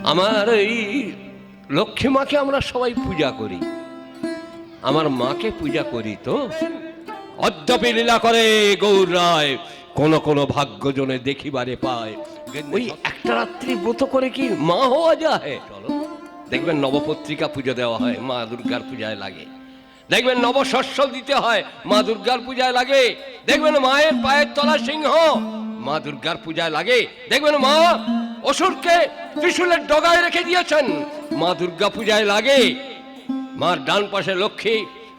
আমার এই লক্ষ্মী মাকে আমরা সবাই পূজা করি, আমার মাকে পূজা করি। তো অদ্যাপি লীলা করে গৌর রায়, কোন কোন ভাগ্যজনে দেখিবারে পায়। ওই একটা রাত্রি ব্রত করে কি মা হওয়া যায়? চলো দেখবেন নবপত্রিকা পুজো দেওয়া হয়, মা দুর্গার পূজায় লাগে। দেখবেন নবশস্য দিতে হয়, মা দুর্গার পূজায় লাগে। দেখবেন মায়ের পায়ের তলা সিংহ, মা দুর্গার পূজায় লাগে। দেখবেন মা অসুরকে ত্রিশূলের ডগায় রেখে দিয়েছেন, মা দুর্গা পূজায় লাগে। মার ডান পাশে লক্ষ্মী,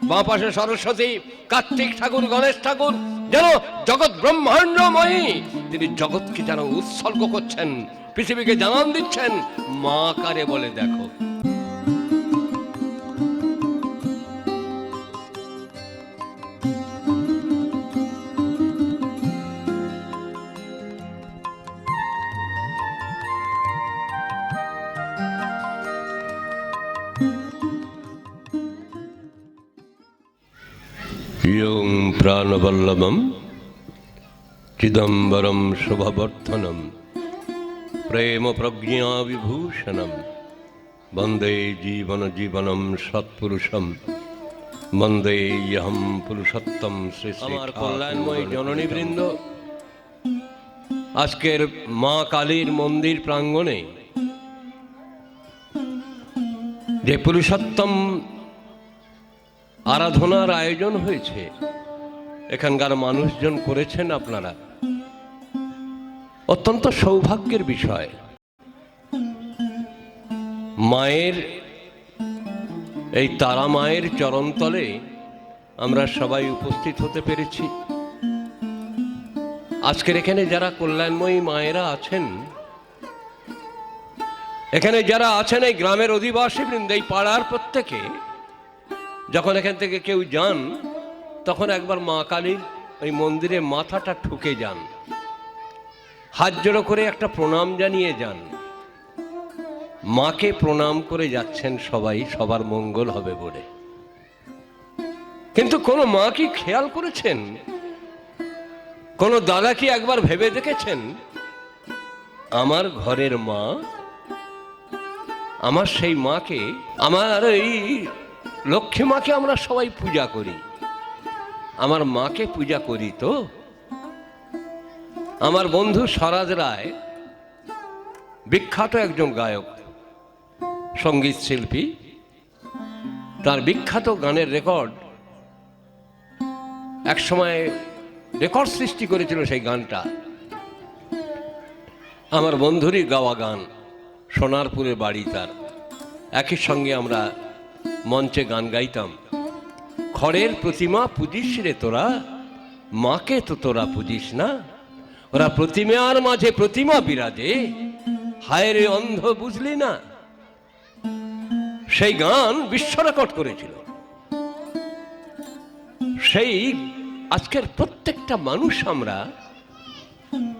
বাঁ পাশে সরস্বতী, কার্তিক ঠাকুর, গণেশ ঠাকুর যেন জগৎ ব্রহ্মাণ্ডময়ী। তিনি জগৎকে যেন উৎসর্গ করছেন, পৃথিবীকে জানান দিচ্ছেন মা কারে বলে। দেখো ইয়ং প্রাণবল্লভম চিদম্বরম শুভবর্ধনম প্রেম প্রজ্ঞা বিভূষণম বন্দে জীবন জীবনম সৎপুরুষম বন্দে ইহম পুরুষোত্তম শ্রী শ্রী। আমার কল্যাণময় জননীবৃন্দ, আজকের মা কালীর মন্দির প্রাঙ্গণে যে পুরুষোত্তম আরাধনার আয়োজন হয়েছে, এখানকার মানুষজন করেছেন আপনারা, অত্যন্ত সৌভাগ্যের বিষয়। মায়ের এই তারা মায়ের চরণতলে আমরা সবাই উপস্থিত হতে পেরেছি। আজকের এখানে যারা কল্যাণময়ী মায়েরা আছেন, এখানে যারা আছেন এই গ্রামের অধিবাসী বৃন্দ, এই পাড়ার প্রত্যেকে যখন এখান থেকে কেউ যান, তখন একবার মা কালীর ওই মন্দিরে মাথাটা ঠুকে যান, হাত জোড়ো করে একটা প্রণাম জানিয়ে যান। মাকে প্রণাম করে যাচ্ছেন সবাই, সবার মঙ্গল হবে বলে। কিন্তু কোন মা কি খেয়াল করেছেন, কোন দাদা কি একবার ভেবে দেখেছেন, আমার ঘরের মা, আমার সেই মাকে, আমার এই লক্ষ্মী মাকে আমরা সবাই পূজা করি, আমার মাকে পূজা করি। তো আমার বন্ধু স্বরাজ রায় বিখ্যাত একজন গায়ক, সঙ্গীত শিল্পী, তার বিখ্যাত গানের রেকর্ড এক সময় রেকর্ড সৃষ্টি করেছিল। সেই গানটা আমার বন্ধুরই গাওয়া গান, সোনারপুরে বাড়ি তার। একই সঙ্গে আমরা মঞ্চে গান গাইতাম। খড়ের প্রতিমা পুজিস রে তোরা, মাকে তো তোরা পুজিস না। ওরা প্রতিমার মাঝে প্রতিমা বিরাজে, হায় রে অন্ধ বুঝলি না। সেই গান বিশ্ব রেকর্ড করেছিল। সেই আজকের প্রত্যেকটা মানুষ আমরা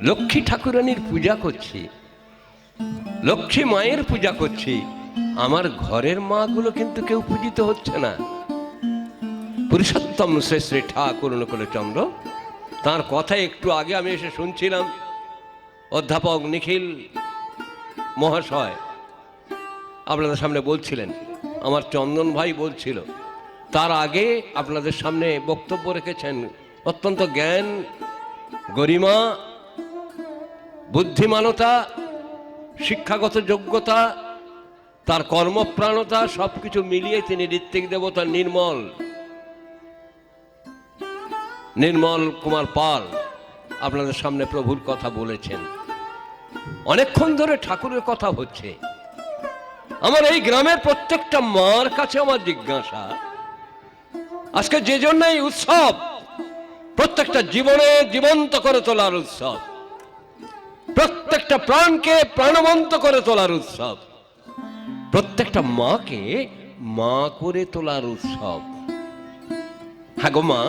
লক্ষ্মী ঠাকুরানীর পূজা করছি, লক্ষ্মী মায়ের পূজা করছি। আমার ঘরের মা গুলো কিন্তু কেউ পূজিত হচ্ছে না। পুরুষোত্তম শ্রী শ্রী ঠাকুর অনুকূলচন্দ্র, তাঁর কথা একটু আগে আমি এসে শুনছিলাম, অধ্যাপক নিখিল মহাশয় আপনাদের সামনে বলছিলেন, আমার চন্দন ভাই বলছিল, তার আগে আপনাদের সামনে বক্তব্য রেখেছেন। অত্যন্ত জ্ঞান, গরিমা, বুদ্ধিমানতা, শিক্ষাগত যোগ্যতা, তার কর্মপ্রাণতা সবকিছু মিলিয়ে তিনি ঋত্বিক দেবতা নির্মল কুমার পাল আপনাদের সামনে প্রভুর কথা বলেছেন। অনেকক্ষণ ধরে ঠাকুরের কথা হচ্ছে। আমার এই গ্রামের প্রত্যেকটা মার কাছে আমার জিজ্ঞাসা, আজকে যে জন্য এই উৎসব, প্রত্যেকটা জীবনে জীবন্ত করে তোলার উৎসব, প্রত্যেকটা প্রাণকে প্রাণবন্ত করে তোলার উৎসব, প্রত্যেকটা মাকে মা করে তোলার উৎসব। হ্যাঁ গো মা,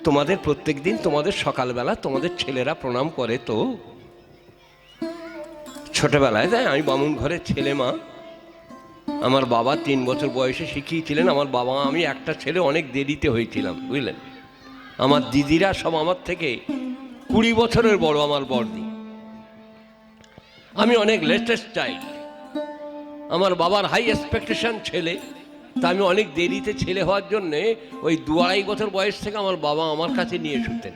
তোমাদের প্রত্যেক দিন তোমাদের সকালবেলা তোমাদের ছেলেরা প্রণাম করে তো? ছোটবেলায় তাই আমি বামুন ঘরের ছেলে মা, আমার বাবা 3 বছর বয়সে শিখিয়েছিলেন। আমার বাবা আমি একটা ছেলে, অনেক দেরিতে হয়েছিলাম বুঝলেন। আমার দিদিরা সব আমার থেকে 20 বছরের বড়, আমার বড়দি। আমি অনেক লেটেস্ট চাইল্ড, আমার বাবার হাই এক্সপেকটেশন ছেলে, তা আমি অনেক দেরিতে ছেলে হওয়ার জন্যে ওই 2-2.5 বছর বয়স থেকে আমার বাবা আমার কাছে নিয়ে শুতেন,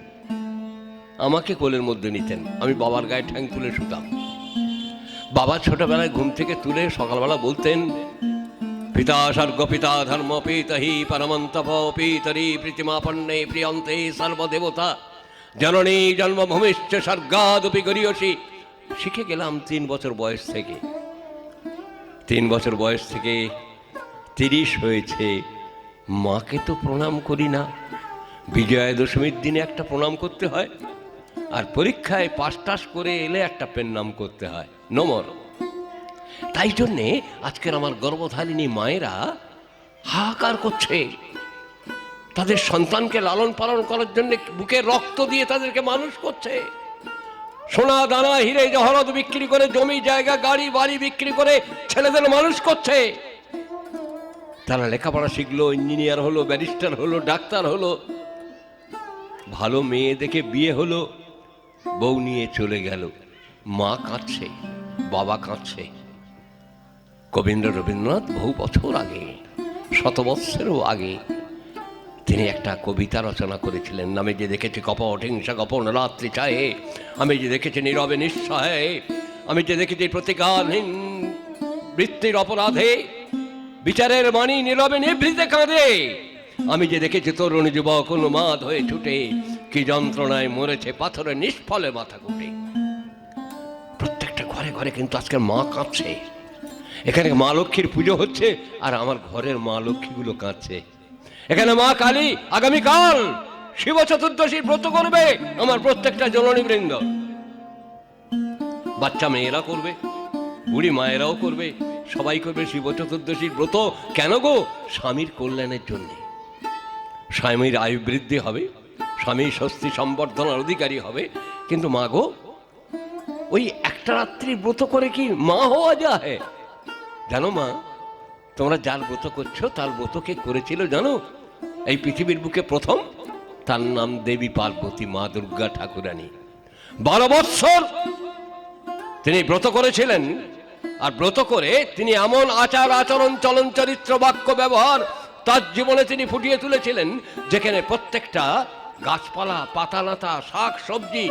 আমাকে কোলের মধ্যে নিতেন, আমি বাবার গায়ে ঠ্যাং তুলে শুতাম। বাবা ছোটবেলায় ঘুম থেকে তুলে সকালবেলা বলতেন, পিতা স্বর্গ পিতা ধর্ম পিতহি পরমন্তপ পিতরি প্রীতিমাপন্নে প্রিয়ন্তে সর্বদেবতা জননী জন্মভূমিশ্চ স্বর্গাদপি গরীয়সী। শিখে গেলাম 3 বছর বয়স থেকে। 3 বছর বয়স থেকে 30 হয়েছে, মাকে তো প্রণাম করি না। বিজয়া দশমীর দিনে একটা প্রণাম করতে হয়, আর পরীক্ষায় পাস টাস করে এলে একটা প্রণাম করতে হয়, নমর। তাই জন্যে আজকের আমার গর্ভধারিণী মায়েরা হাহাকার করছে, তাদের সন্তানকে লালন পালন করার জন্য বুকে রক্ত দিয়ে তাদেরকে মানুষ করছে। সোনা দানা হিরে জহরত বিক্রি করে, জমি জায়গা গাড়ি বাড়ি বিক্রি করে ছেলেদের মানুষ করছে। তারা লেখাপড়া শিখলো, ইঞ্জিনিয়ার হলো, ব্যারিস্টার হলো, ডাক্তার হলো, ভালো মেয়ে দেখে বিয়ে হলো, বউ নিয়ে চলে গেল, মা কাঁদছে, বাবা কাঁদছে। রবীন্দ্রনাথ বহু বছর আগে, 100 বৎসরেরও আগে, তিনি একটা কবিতা রচনা করেছিলেন, আমি যে দেখেছি কপট হিংসা গোপন রাত্রি চায়ে, আমি যে দেখেছি নীরবে নিঃসহায়, আমি যে দেখেছি প্রতিকারহীন বৃত্তির অপরাধে, বিচারের বাণী নীরবে নিভৃতে কাঁদে, আমি যে দেখেছি তরুণ যুবক উন্মাদ হয়ে ছুটে, কি যন্ত্রণায় মরেছে পাথরে নিষ্ফলে মাথা কুটে। প্রত্যেকটা ঘরে ঘরে কিন্তু আজকে মা কাঁদছে। এখানে মা লক্ষ্মীর পুজো হচ্ছে, আর আমার ঘরের মা লক্ষ্মীগুলো কাঁদছে। এখানে মা কালী আগামীকাল শিব চতুর্দশীর ব্রত করবে, আমার প্রত্যেকটা জননী বৃন্দ, বাচ্চা মেয়েরা করবে, বুড়ি মায়েরাও করবে, সবাই করবে শিব চতুর্দশীর ব্রত। কেন গো? স্বামীর কল্যাণের জন্য। স্বামীর আয়ু বৃদ্ধি হবে, স্বামী স্বস্তি সম্বর্ধনার অধিকারী হবে। কিন্তু মা গো, ওই একটা রাত্রি ব্রত করে কি মা হওয়া যায়? জানো মা, তোমরা যার ব্রত করছো তার ব্রত কে করেছিল জানো? এই পৃথিবীর বুকে প্রথম, তার নাম দেবী পার্বতী, মা দুর্গা ঠাকুরানী। 12 বৎসর তিনি ব্রত করেছিলেন, আর ব্রত করে তিনি এমন আচার আচরণ চলন চরিত্র বাক্য ব্যবহার তার জীবনে তিনি ফুটিয়ে তুলেছিলেন, যেখানে প্রত্যেকটা গাছপালা পাতালতা শাক সবজি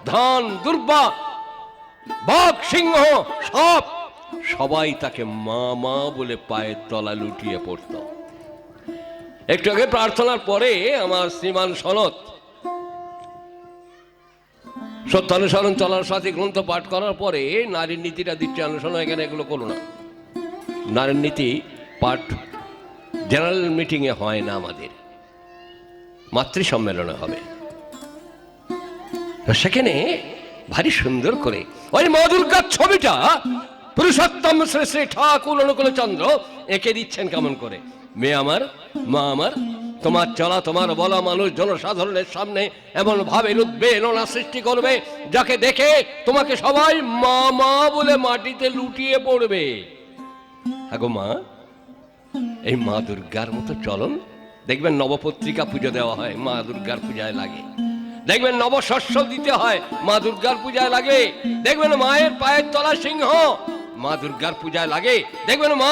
ধান দুর্বা বাঘ সিংহ সব সবাই তাকে মা মা বলে পায়ের তলা লুটিয়ে পড়ত। একটু আগে প্রার্থনার পরে আমার শ্রীমান সনত সত্যানুসরণ চলার সাথে গ্রন্থ পাঠ করার পরে নারীর নীতিটা দিচ্ছে অনুসরণ। এখানে এগুলো করো না। নারীর নীতি পাঠ জেনারেল মিটিংয়ে হয় না, আমাদের মাতৃ সম্মেলনে হবে। সেখানে ভারী সুন্দর করে ওই মা দুর্গার ছবিটা পুরুষোত্তম শ্রী শ্রী ঠাকুর অনুকূল চন্দ্র এঁকে দিচ্ছেন কেমন করে। মেয়ে আমার, মা আমার, তোমার চলা তোমার বলা মানুষ জনসাধারণের সামনে এমন ভাবে উদ্বেলনা সৃষ্টি করবে, যাকে দেখে তোমাকে সবাই মা মা বলে মাটিতে লুটিয়ে পড়বে। আগো মা, এই মা দুর্গার মতো চলন দেখবেন নবপত্রিকা পুজো দেওয়া হয়, মা দুর্গার পূজায় লাগে। দেখবেন নবশস্য দিতে হয়, মা দুর্গার পূজায় লাগে। দেখবেন মায়ের পায়ের তলা সিংহ, মা দুর্গার পূজায় লাগে। দেখবেন মা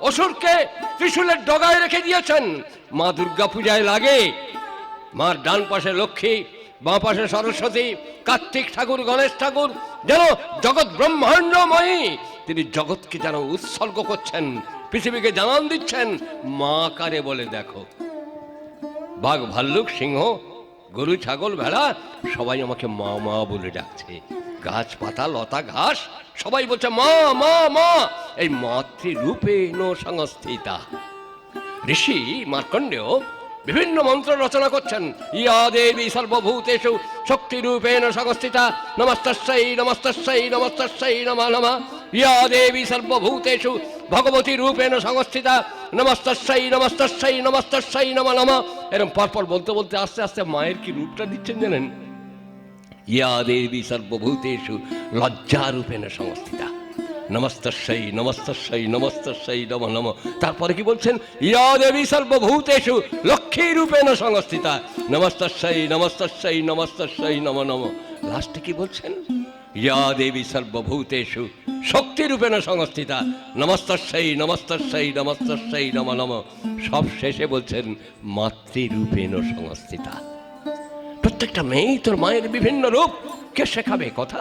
অসুরকে ত্রিশূলের ডগায় রেখে দিয়েছেন, মা দুর্গা পূজায় লাগে। মার ডান পাশে লক্ষ্মী, বাঁ পাশে সরস্বতী, কার্তিক ঠাকুর, গণেশ ঠাকুর, যেন জগৎ ব্রহ্মাণ্ডময়ী, তিনি জগৎকে যেন উৎসর্গ করছেন, পৃথিবীকে জানান দিচ্ছেন মা কারে বলে। দেখো, বাঘ ভাল্লুক সিংহ গরু ছাগল ভেড়া সবাই আমাকে মা মা বলে ডাকছে। গাছপাতা লতা ঘাস সবাই বলছে মা মা মা। এই মাতৃরূপেণ সংস্থিতা। ঋষি মার্কণ্ডেয় বিভিন্ন মন্ত্র রচনা করছেন। ইয়া দেবী সর্বভূতেষু শক্তিরূপেণ সংস্থিতা, নমস্তস্যৈ নমস্তস্যৈ নমস্তস্যৈ নমঃ নমঃ। ইয়া দেবী সর্বভূতেষু ভগবতী রূপেণ সংস্থিতা, নমস্তস্যৈ নমস্তস্যৈ নমস্তস্যৈ নমঃ নমঃ। এরকম পরপর বলতে বলতে আস্তে আস্তে মায়ের কি রূপটা দিচ্ছেন জানেন? ইয়া দেবী সর্বভূতেষু লজ্জারূপেণ সংস্থিতা, নমস্তস্যৈ নমস্তস্যৈ নমস্তস্যৈ নমঃ নমঃ। তারপরে কি বলছেন? ইয়া দেবী সর্বভূতেষু লক্ষ্মী রূপেণ সংস্থিতা, নমস্তস্যৈ নমস্তস্যৈ নমস্তস্যৈ নমঃ নমঃ। লাস্টে কি বলছেন? ইয়া দেবী সর্বভূতেষু শক্তিরূপেণ সংস্থিতা নমস্তস্যৈ নমস্তস্যৈ নমস্তস্যৈ নমঃ নমঃ। সব শেষে বলছেন মাতৃরূপেণ সংস্থিতা। প্রত্যেকটা মেয়েই তোর মায়ের বিভিন্ন রূপ। কে শেখাবে কথা?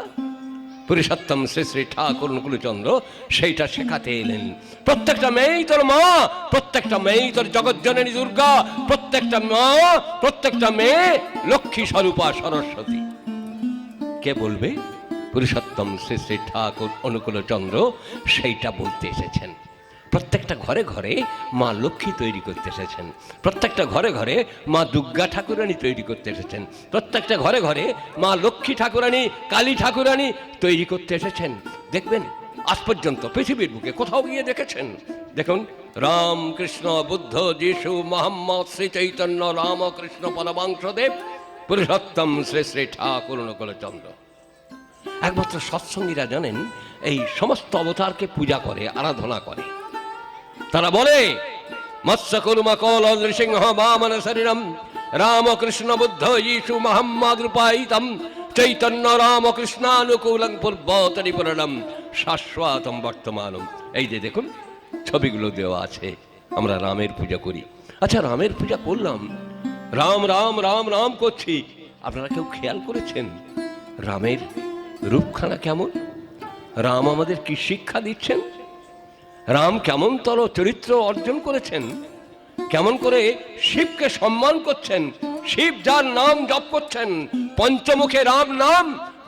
পুরুষোত্তম শ্রী শ্রী ঠাকুর অনুকূলচন্দ্র সেইটা শেখাতে এলেন। প্রত্যেকটা মেয়েই তোর মা, প্রত্যেকটা মেয়েই তোর জগজ্জননী দুর্গা, প্রত্যেকটা মা, প্রত্যেকটা মেয়ে লক্ষ্মী স্বরূপা সরস্বতী। কে বলবে? পুরুষোত্তম শ্রী শ্রী ঠাকুর অনুকূলচন্দ্র সেইটা বলতে এসেছেন। প্রত্যেকটা ঘরে ঘরে মা লক্ষ্মী তৈরি করতে এসেছেন, প্রত্যেকটা ঘরে ঘরে মা দুর্গা ঠাকুরানী তৈরি করতে এসেছেন, প্রত্যেকটা ঘরে ঘরে মা লক্ষ্মী ঠাকুরানী, কালী ঠাকুরানী তৈরি করতে এসেছেন। দেখবেন আজ পর্যন্ত পৃথিবীর বুকে কোথাও গিয়ে দেখেছেন? দেখুন, রাম কৃষ্ণ বুদ্ধ যিশু মোহাম্মদ শ্রী চৈতন্য রামকৃষ্ণ পরমাংশদেব পুরুষোত্তম শ্রী শ্রী ঠাকুর অনুকূলচন্দ্র। একমাত্র সৎসঙ্গীরা জানেন এই সমস্ত অবতারকে পূজা করে, আরাধনা করে। তারা বলে মৎস্য কুর্মা কল নৃসিংহ বামন শরীরম রামকৃষ্ণ বুদ্ধ যিশু মোহাম্মদ রূপায়িতম চৈতন্য রামকৃষ্ণানুকূলং পূর্বতরি পুরাণম শাশ্বতম বর্তমানম। এই যে দেখুন ছবিগুলো দেওয়া আছে, আমরা রামের পূজা করি। আচ্ছা, রামের পূজা করলাম, রাম রাম রাম রাম করছি, আপনারা কেউ খেয়াল করেছেন রামের রূপখানা কেমন? রাম আমাদের কি শিক্ষা দিচ্ছেন? রাম কেমন তর চরিত্র অর্জন করেছেন? কেমন করে শিবকে সম্মান করছেন? শিব যার নাম জপ করছেন, পঞ্চমুখে রাম নাম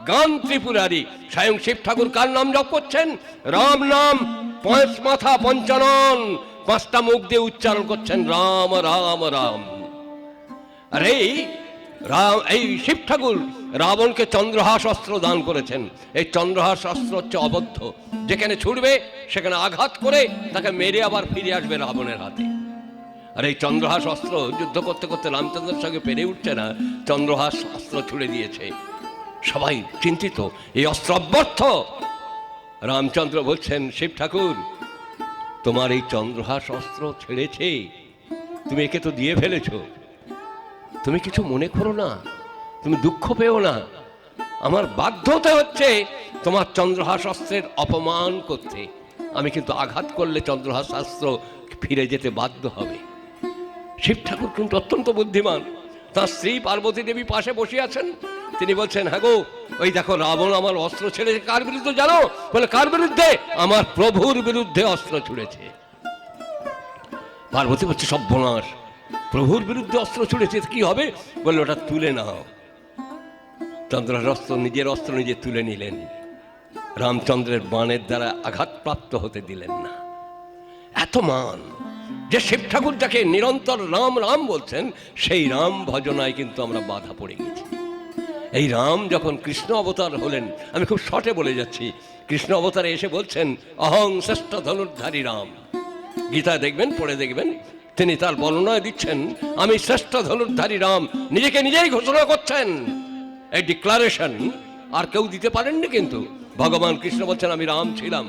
গান ত্রিপুরারি। স্বয়ং শিব ঠাকুর কার নাম জপ করছেন? রাম নাম। পাঁচ মাথা পঞ্চানন, পাঁচটা মুখ দিয়ে উচ্চারণ করছেন রাম রাম রাম। আরে এই শিব ঠাকুর রাবণকে চন্দ্রহাস অস্ত্র দান করেছেন। এই চন্দ্রহাস অস্ত্র হচ্ছে অবদ্ধ, যেখানে ছুটবে সেখানে আঘাত করে তাকে মেরে আবার ফিরে আসবে রাবণের হাতে। আর এই চন্দ্রহাস অস্ত্র যুদ্ধ করতে করতে রামচন্দ্রের সঙ্গে পেরে উঠছে না, চন্দ্রহাস অস্ত্র ছুড়ে দিয়েছে। সবাই চিন্তিত, এই অস্ত্র অব্যর্থ। রামচন্দ্র বলছেন, শিব ঠাকুর তোমার এই চন্দ্রহাস অস্ত্র ছেড়েছে, তুমি একে তো দিয়ে ফেলেছ, তুমি কিছু মনে করো না, তুমি দুঃখ পেও না। আমার বাধ্যতা হচ্ছে তোমার চন্দ্রহাস অস্ত্রের অপমান করতে। আমি কিন্তু আঘাত করলে চন্দ্রহাস অস্ত্র ফিরে যেতে বাধ্য হবে। শিব ঠাকুর কিন্তু অত্যন্ত বুদ্ধিমান। তার স্ত্রী পার্বতী দেবী পাশে বসে আছেন। তিনি বলছেন, হ্যাঁ গো, ওই দেখো রাবণ আমার অস্ত্র ছেড়েছে। কার বিরুদ্ধে জানো? বলে, কার বিরুদ্ধে? আমার প্রভুর বিরুদ্ধে অস্ত্র ছুড়েছে। পার্বতী বলছে, সর্বনাশ, প্রভুর বিরুদ্ধে অস্ত্র ছুড়েছে, কি হবে? বললো, ওটা তুলে নাও। চন্দ্রহাস অস্ত্র, নিজের অস্ত্র নিজে তুলে নিলেন। রামচন্দ্রের বাণের দ্বারা আঘাতপ্রাপ্ত হতে দিলেন না। এত মান যে শিব ঠাকুর যাকে নিরন্তর রাম রাম বলছেন, সেই রাম ভজনায় কিন্তু আমরা বাধা পড়ে গেছি। এই রাম যখন কৃষ্ণ অবতার হলেন, আমি খুব শর্টে বলে যাচ্ছি, কৃষ্ণ অবতারে এসে বলছেন অহং শ্রেষ্ঠ ধনুর্ধারী রাম। গীতা দেখবেন, পড়ে দেখবেন, তিনি তার বর্ণনা দিচ্ছেন আমি শ্রেষ্ঠ ধনুর্ধারী রাম। নিজেকে নিজেই ঘোষণা করছেন, এই ডিক্লারেশন আর কেউ দিতে পারেননি। কিন্তু ভগবান কৃষ্ণ বলছেন আমি রাম ছিলাম।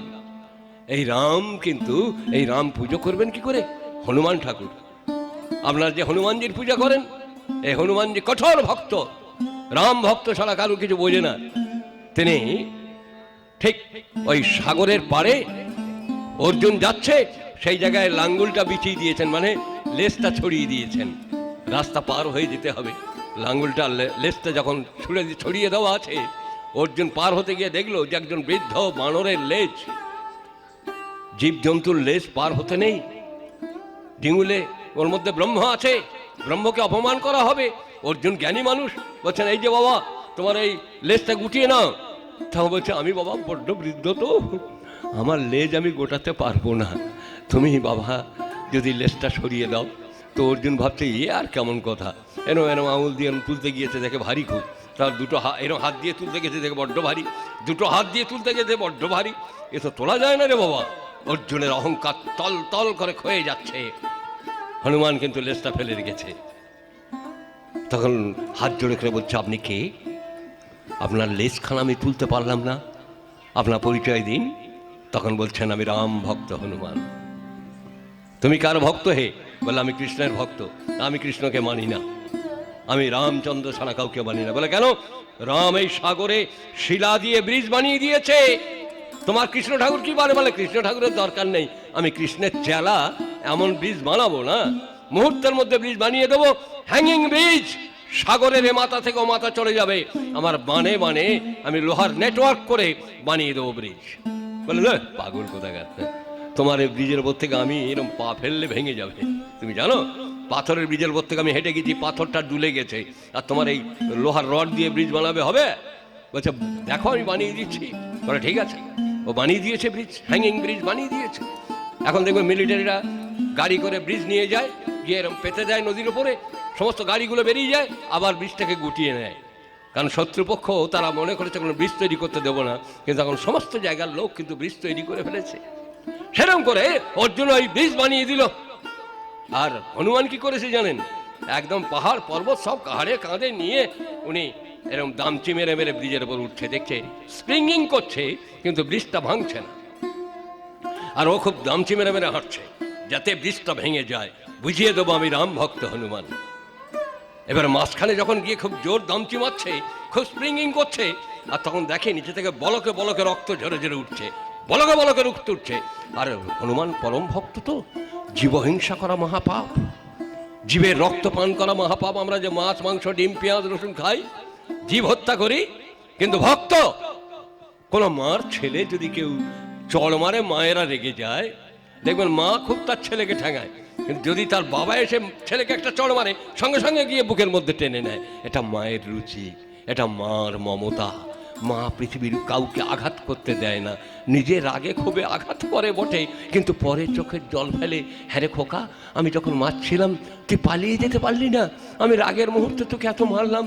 এই রাম কিন্তু, এই রাম পুজো করবেন কি করে? হনুমান ঠাকুর, আপনার যে হনুমানজির পূজা করেন, এই হনুমানজি কঠোর ভক্ত, রাম ভক্ত ছাড়া কারো কিছু বোঝে না। তিনি ঠিক ওই সাগরের পাড়ে অর্জুন যাচ্ছে, সেই জায়গায় লাঙ্গুলটা বিছিয়ে দিয়েছেন, মানে লেজটা ছড়িয়ে দিয়েছেন। রাস্তা পার হয়ে যেতে হবে, লাঙ্গুলটা লেজটা যখন ছড়িয়ে দেওয়া আছে, অর্জুন পার হতে গিয়ে দেখলো যে একজন বৃদ্ধ বানরের লেজ, জীবজন্তুর লেজ পার হতে নেই। ডিঙুলে ওর মধ্যে ব্রহ্ম আছে, ব্রহ্মকে অপমান করা হবে। অর্জুন জ্ঞানী মানুষ, বলছেন এই যে বাবা তোমার এই লেজটা গুটিয়ে নাও। তাও বলছে আমি বাবা বড্ড বৃদ্ধ, তো আমার লেজ আমি গোটাতে পারবো না, তুমি বাবা যদি লেজটা সরিয়ে দাও। তো অর্জুন ভাবছে আর কেমন কথা, এরম আঙুল দিয়ে তুলতে গিয়েছে, দেখে ভারী খুব। তার দুটো এরম হাত দিয়ে তুলতে গেছে, দেখে বড্ড ভারী। দুটো হাত দিয়ে তুলতে গেছে, বড্ড ভারী, এ তো তোলা যায় না রে বাবা। অর্জুনের অহংকার তল তল করে ক্ষয়ে যাচ্ছে। হনুমান কিন্তু লেজটা ফেলে রেখেছে। তখন হাত জোড়ে করে বলছে, আপনি কে? আপনার লেজখানা আমি তুলতে পারলাম না, আপনার পরিচয় দিন। তখন বলছেন আমি রাম ভক্ত হনুমান। তুমি কার ভক্ত হে? বলে আমি কৃষ্ণের ভক্ত। আমি কৃষ্ণকে মানি না, আমি রামচন্দ্র ছাড়া কাউকে মানি না। বলে কেন? রাম এই সাগরে শিলা দিয়ে ব্রিজ বানিয়ে দিয়েছে। তোমার কৃষ্ণ ঠাকুর কি বলে? বলে কৃষ্ণ ঠাকুরের দরকার নেই, আমি কৃষ্ণের চেলা, এমন ব্রিজ বানাবো না, মুহূর্তের মধ্যে ব্রিজ বানিয়ে দেবো, হ্যাঙ্গিং ব্রিজ, সাগরের এ মাথা থেকে ও মাথা চলে যাবে, আমার বানে বানে আমি লোহার নেটওয়ার্ক করে বানিয়ে দেবো ব্রিজ। বলে পাগল কোথাকার, তোমার এই ব্রিজের উপর থেকে আমি এরকম পা ফেললে ভেঙে যাবে। তুমি জানো পাথরের ব্রিজের উপর থেকে আমি হেঁটে গেছি, পাথরটা ডুলে গেছে, আর তোমার এই লোহার রড দিয়ে ব্রিজ বানাবে হবে? বলছে দেখো আমি বানিয়ে দিচ্ছি। বলে ঠিক আছে, ও বানিয়ে দিয়েছে ব্রিজ, হ্যাঙ্গিং ব্রিজ বানিয়ে দিয়েছে। এখন দেখবে মিলিটারিরা গাড়ি করে ব্রিজ নিয়ে যায়, গিয়ে এরকম পেতে দেয় নদীর উপরে, সমস্ত গাড়িগুলো বেরিয়ে যায়, আবার ব্রিজটাকে গুটিয়ে নেয়। কারণ শত্রুপক্ষ তারা মনে করেছে কোনো ব্রিজ তৈরি করতে দেবো না, কিন্তু এখন সমস্ত জায়গার লোক কিন্তু ব্রিজ তৈরি করে ফেলেছে। সেরকম করে অর্জুন ওই ব্রিজ বানিয়ে দিল। আর হনুমান কি করেছে জানেন? একদম পাহাড় পর্বত সব কাঁধে কাঁধে নিয়ে উনি এরকম দামচি মেরে মেরে ব্রিজের উপর উঠছে, দেখছে স্প্রিঙ্গিং করছে কিন্তু ব্রিজটা ভাঙছে না। আর ও খুব দামচি মেরে মেরে হাঁটছে যাতে ব্রিজটা ভেঙে যায়, বুঝিয়ে দেবো আমি রাম ভক্ত হনুমান। এবার মাঝখানে যখন গিয়ে খুব জোর দামচি মারছে, খুব স্প্রিঙ্গিং করছে, আর তখন দেখে নিচে থেকে বলকে বলকে রক্ত ঝরে ঝরে উঠছে, বলকে বলকে রক্ত উঠছে। আর হনুমান পরম ভক্ত তো, জীবহিংসা করা মহাপাপ, জীবের রক্ত পান করা মহাপাপ। আমরা যে মাছ মাংস ডিম পেঁয়াজ রসুন খাই, জীব হত্যা করি, কিন্তু ভক্ত। কোন মার ছেলে যদি কেউ চড় মারে, মায়েরা রেগে যায়, দেখবেন মা খুব তার ছেলেকে ঠেঙায়, কিন্তু যদি তার বাবা এসে ছেলেকে একটা চড় মারে, সঙ্গে সঙ্গে গিয়ে বুকের মধ্যে টেনে নেয়। এটা মায়ের রুচি, এটা মার মমতা। মা পৃথিবীর কাউকে আঘাত করতে দেয় না, নিজের রাগে ক্ষোভে আঘাত করে বটে, কিন্তু পরে চোখের জল ফেলে, হ্যাঁ রে খোকা, আমি যখন মারছিলাম তুই পালিয়ে যেতে পারলি না, আমি রাগের মুহূর্তে তোকে এত মারলাম,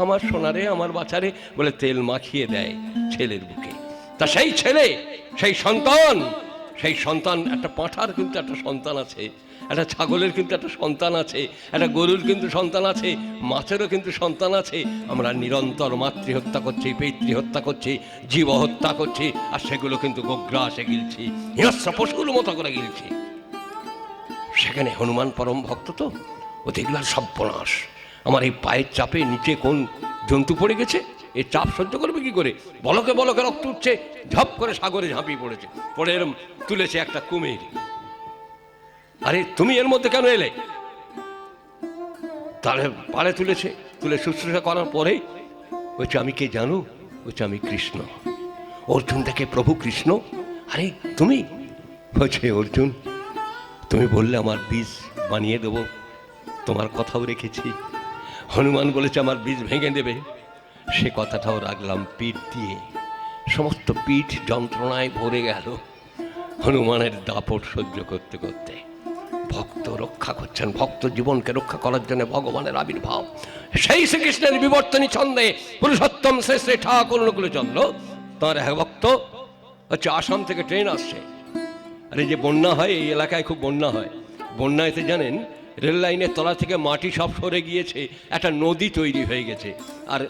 আমার সোনারে, আমার বাচ্চারে, বলে তেল মাখিয়ে দেয় ছেলের বুকে। তা সেই ছেলে, সেই সন্তান, সেই সন্তান, একটা পাঁঠার কিন্তু একটা সন্তান আছে, একটা ছাগলের কিন্তু একটা সন্তান আছে, একটা গরুর কিন্তু সন্তান আছে, মাছেরও কিন্তু সন্তান আছে। আমরা নিরন্তর মাতৃহত্যা করছি, পিতৃহত্যা করছি, জীব হত্যা করছি, আর সেগুলো কিন্তু গোগ্রাসে গিলছি, হিংস্র পশুর মতো করে গিলছি। সেখানে হনুমান পরম ভক্ত তো, ও দেখলাম সর্বনাশ, আমার এই পায়ের চাপে নিচে কোন জন্তু পড়ে গেছে, এই চাপ সহ্য করবে কি করে? বলকে বলকে রক্ত উঠছে, ঝপ করে সাগরে ঝাঁপিয়ে পড়েছে, পড়ে এরম তুলেছে একটা কুমির। আরে তুমি এর মধ্যে কেন এলে? তাহলে পাড়ে তুলেছে, তুলে শুশ্রূষা করার পরেই বলছে আমি কে জানো? বলছে আমি কৃষ্ণ। অর্জুন দেখে প্রভু কৃষ্ণ, আরে তুমি? বলছে অর্জুন তুমি বললে আমার বীজ বানিয়ে দেবো, তোমার কথাও রেখেছি। হনুমান বলেছে আমার বীজ ভেঙে দেবে, সে কথাটাও রাখলাম পিঠ দিয়ে। সমস্ত পিঠ যন্ত্রণায় ভরে গেল হনুমানের দাপট সহ্য করতে করতে। ভক্ত রক্ষা করছেন, ভক্ত জীবনকে রক্ষা করার জন্য ভগবানের আবির্ভাব। সেই শ্রীকৃষ্ণের বিবর্তনী ছন্দে পুরুষোত্তম শ্রী শ্রী ঠাকুর অনুকূলচন্দ্র, তাঁর এক ভক্ত হচ্ছে আসাম থেকে ট্রেন আসছে। আর এই যে বন্যা হয়, এই এলাকায় খুব বন্যা হয়, বন্যাতে জানেন রেল লাইনের তলা থেকে মাটি সব সরে গিয়েছে, একটা নদী তৈরি হয়ে গেছে। আর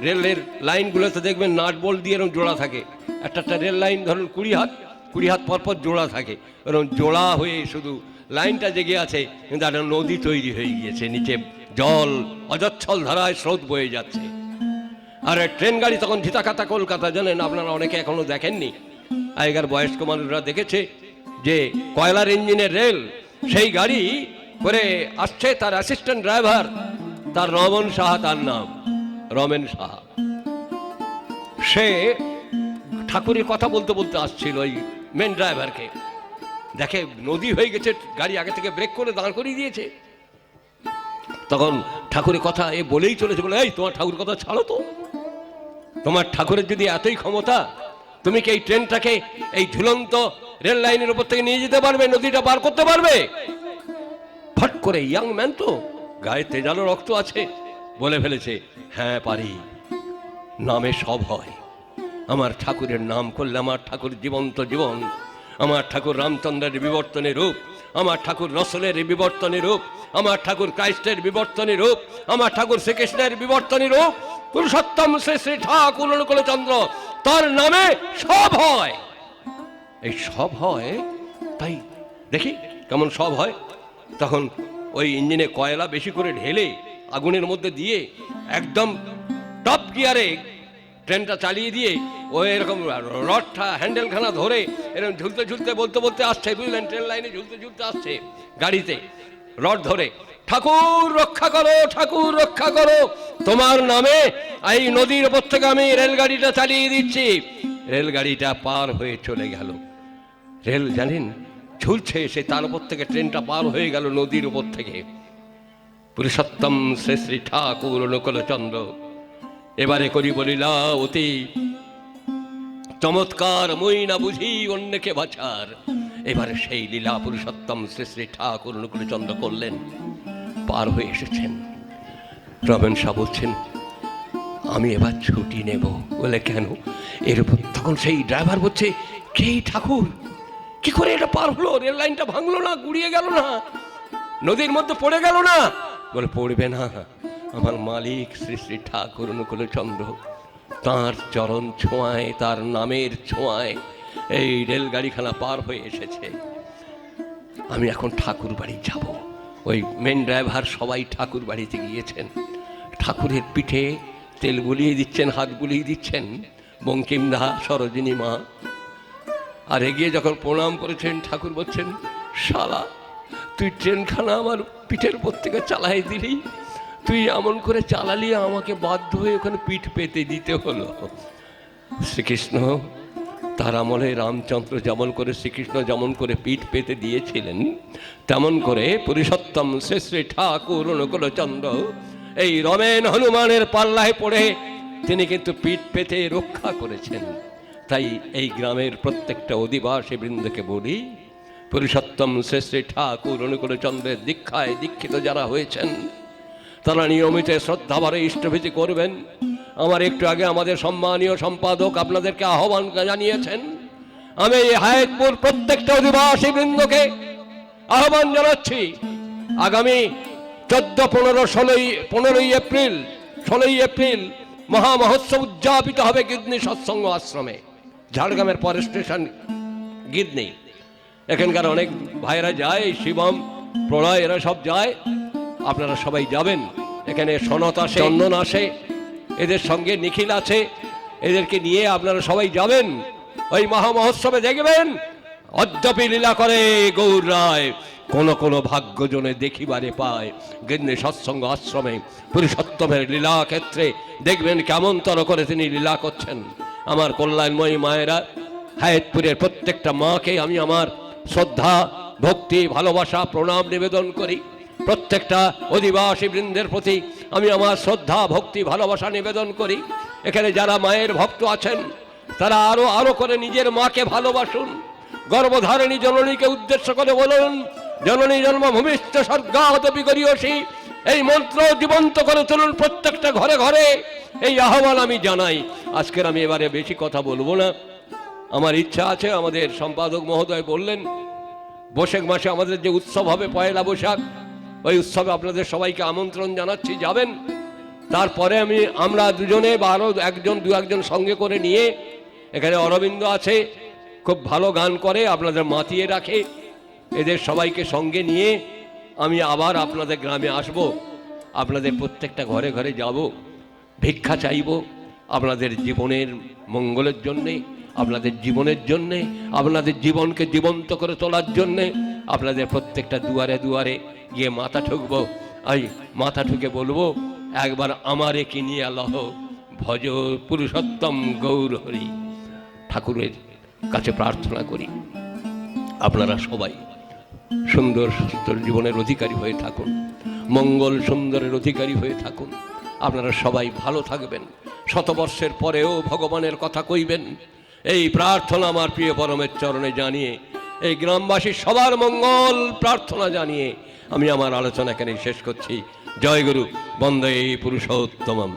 রেলের লাইনগুলোতে দেখবেন নাট বোল্ট দিয়ে এরকম জোড়া থাকে, একটা একটা রেল লাইন ধরুন 20 হাত পরপর জোড়া থাকে, এরকম জোড়া হয়ে শুধু লাইনটা জেগে আছে, কিন্তু একটা নদী তৈরি হয়ে গিয়েছে, নিচে জল অজচ্ছল ধারায় স্রোত বয়ে যাচ্ছে। আর ট্রেন গাড়ি তখন ঝিতাখাতা কলকাতা, জানেন আপনারা অনেকে এখনো দেখেননি, আগেকার বয়স্ক মানুষরা দেখেছে যে কয়লার ইঞ্জিনের রেল, সেই গাড়ি করে আসছে, তার অ্যাসিস্ট্যান্ট ড্রাইভার তার রমন সাহা, তার নাম রমেন সাহা। সে ঠাকুরের কথা বলতে বলতে আসছিল ওই মেন ড্রাইভারকে, দেখে নদী হয়ে গেছে, গাড়ি আগে থেকে ব্রেক করে দাঁড় করিয়ে দিয়েছে। তখন ঠাকুরের কথা এ বলেই চলেছে, বলে এই তোমার ঠাকুরের কথা ছাড়ো তো, তোমার ঠাকুরের যদি এতই ক্ষমতা, তুমি কি এই ট্রেনটাকে এই ঝুলন্ত রেল লাইনের উপর থেকে নিয়ে যেতে পারবে, নদীটা পার করতে পারবে? ফট করে ইয়াং ম্যান তো, গায়ে তেজালো রক্ত আছে, বলে ফেলেছে হ্যাঁ পারি, নামে সব হয়। আমার ঠাকুরের নাম করলে আমার ঠাকুর জীবন্ত জীবন, আমার ঠাকুর রামচন্দ্রের বিবর্তনের রূপ, আমার ঠাকুর রসলের বিবর্তনের রূপ, আমার ঠাকুর ক্রাইস্টের বিবর্তনের রূপ, আমার ঠাকুর শ্রীকৃষ্ণের বিবর্তনের রূপ, পুরুষোত্তম শ্রী শ্রী ঠাকুর অনুকূলচন্দ্র, তার নামে সব হয়। এই সব হয়, তাই দেখি কেমন সব হয়। তখন ওই ইঞ্জিনে কয়লা বেশি করে ঢেলে আগুনের মধ্যে দিয়ে একদম টপ গিয়ারে ট্রেনটা চালিয়ে দিয়ে ও এরকম রডটা হ্যান্ডেলখানা ধরে এরকম ঝুলতে ঝুলতে বলতে বলতে আসছে, বুঝলেন, ট্রেন লাইনে ঝুলতে ঝুলতে আসছে গাড়িতে রড ধরে, ঠাকুর রক্ষা করো, ঠাকুর রক্ষা করো, তোমার নামে এই নদীর উপর থেকে আমি রেলগাড়িটা চালিয়ে দিচ্ছি। রেলগাড়িটা পার হয়ে চলে গেল। রেল জানেন ঝুলছে, সে তার উপর থেকে ট্রেনটা পার হয়ে গেল নদীর উপর থেকে। পুরুষোত্তম শ্রী শ্রী ঠাকুর অনুকূলচন্দ্র এবারে করি বলিলা অতি চমৎকার, মই না বুঝি অন্যকে বাছার। এবারে সেই লীলা পুরুষোত্তম শ্রী শ্রী ঠাকুর অনুকূলচন্দ্র করলেন, পার হয়ে এসেছেন। রমেন শাহ বলছেন আমি এবার ছুটি নেব। বলে কেন? এর উপর তখন সেই ড্রাইভার বলছে, কে ঠাকুর, কি করে এটা পার হলো? রেল লাইনটা ভাঙলো না, গুড়িয়ে গেল না, নদীর মধ্যে পড়ে গেল না? বলে পড়বে না, আমার মালিক শ্রী শ্রী ঠাকুর অনুকূলচন্দ্র, তাঁর চরণ ছোঁয়ায়, তার নামের ছোঁয়ায় এই রেলগাড়িখানা পার হয়ে এসেছে। আমি এখন ঠাকুর বাড়ি যাব। ওই মেন ড্রাইভার সবাই ঠাকুর বাড়িতে গিয়েছেন, ঠাকুরের পিঠে তেল বুলিয়ে দিচ্ছেন, হাত বুলিয়ে দিচ্ছেন বঙ্কিমদা, সরোজিনী মা। আর এগিয়ে যখন প্রণাম করেছেন, ঠাকুর বলছেন, শালা তুই ট্রেনখানা আমার পিঠের উপর থেকে চালাই দিলি, তুই এমন করে চালালি আমাকে বাধ্য হয়ে ওখানে পিঠ পেতে দিতে হলো। শ্রীকৃষ্ণ তার আমলে রামচন্দ্র যেমন করে, শ্রীকৃষ্ণ যেমন করে পিঠ পেতে দিয়েছিলেন, তেমন করে পুরুষোত্তম শ্রী শ্রী ঠাকুর অনুকূলচন্দ্র এই রমেন হনুমানের পাল্লায় পড়ে তিনি কিন্তু পিঠ পেতে রক্ষা করেছেন। তাই এই গ্রামের প্রত্যেকটা অধিবাসী বৃন্দকে বলি, পুরুষোত্তম শ্রী শ্রী ঠাকুর অনুকূলচন্দ্রের দীক্ষায় দীক্ষিত যারা হয়েছেন তারা নিয়মিত শ্রদ্ধাভরে ইষ্টভীতি করবেন। আমার একটু আগে আমাদের সম্মানীয় সম্পাদক আপনাদেরকে আহ্বান জানিয়েছেন। আমি এই হায়াতপুর প্রত্যেকটা অধিবাসী বৃন্দকে আহ্বান জানাচ্ছি, আগামী 15 এপ্রিল 16 এপ্রিল মহামহোৎসব উদযাপিত হবে গিদনি সৎসঙ্গ আশ্রমে, ঝাড়গ্রামের পরের স্টেশন গিদনি। এখানকার অনেক ভাইরা যায়, শিবম, প্রলয়, এরা সব যায়, আপনারা সবাই যাবেন। এখানে সনত আসে, চন্দন আসে, এদের সঙ্গে নিখিল আছে, এদেরকে নিয়ে আপনারা সবাই যাবেন। ওই মহামহোৎসবে দেখবেন অদ্যাপি লীলা করে গৌর রায়, কোন ভাগ্যজনে দেখিবারে পায় গিদনি সৎসঙ্গ আশ্রমে পুরুষোত্তমের লীলা ক্ষেত্রে দেখবেন কেমন তর করে তিনি লীলা করছেন। আমার কল্যাণময়ী মায়েরা, হায়াতপুরের প্রত্যেকটা মাকে আমি আমার শ্রদ্ধা, ভক্তি, ভালোবাসা, প্রণাম নিবেদন করি। প্রত্যেকটা অধিবাসী বৃন্দের প্রতি আমি আমার শ্রদ্ধা, ভক্তি, ভালোবাসা নিবেদন করি। এখানে যারা মায়ের ভক্ত আছেন তারা আরো করে নিজের মাকে ভালোবাসুন। গর্ভধারিণী জননীকে উদ্দেশ্য করে বলুন, জননী জন্মভূমিষ্ঠ স্বর্গাদপি গরীয়সী, এই মন্ত্র জীবন্ত করে তুলুন প্রত্যেকটা ঘরে ঘরে। এই আহ্বান আমি জানাই। আজকের আমি এবারে বেশি কথা বলবো না। আমার ইচ্ছা আছে, আমাদের সম্পাদক মহোদয় বললেন বৈশাখ মাসে আমাদের যে উৎসব হবে পয়লা বৈশাখ, ওই উৎসবে আপনাদের সবাইকে আমন্ত্রণ জানাচ্ছি, যাবেন। তারপরে আমরা দুজনে বা আরও দু একজন সঙ্গে করে নিয়ে, এখানে অরবিন্দ আছে, খুব ভালো গান করে, আপনাদের মাতিয়ে রাখে, এদের সবাইকে সঙ্গে নিয়ে আমি আবার আপনাদের গ্রামে আসব। আপনাদের প্রত্যেকটা ঘরে ঘরে যাব, ভিক্ষা চাইব আপনাদের জীবনের মঙ্গলের জন্যে, আপনাদের জীবনের জন্যে, আপনাদের জীবনকে জীবন্ত করে তোলার জন্যে। আপনাদের প্রত্যেকটা দুয়ারে দুয়ারে গিয়ে মাথা ঠুকবো। এই মাথা ঠুকে বলবো, একবার আমারে কিনিয়া লহ, ভজ পুরুষোত্তম গৌর হরি। ঠাকুরের কাছে প্রার্থনা করি আপনারা সবাই সুন্দর সুস্থ জীবনের অধিকারী হয়ে থাকুন, মঙ্গল সুন্দরের অধিকারী হয়ে থাকুন। আপনারা সবাই ভালো থাকবেন, শতবর্ষের পরেও ভগবানের কথা কইবেন, এই প্রার্থনা আমার প্রিয় পরমের চরণে জানিয়ে, এই গ্রামবাসীর সবার মঙ্গল প্রার্থনা জানিয়ে আমি আমার আলোচনা এখানে শেষ করছি। জয় গুরু, বন্দে পুরুষোত্তমম।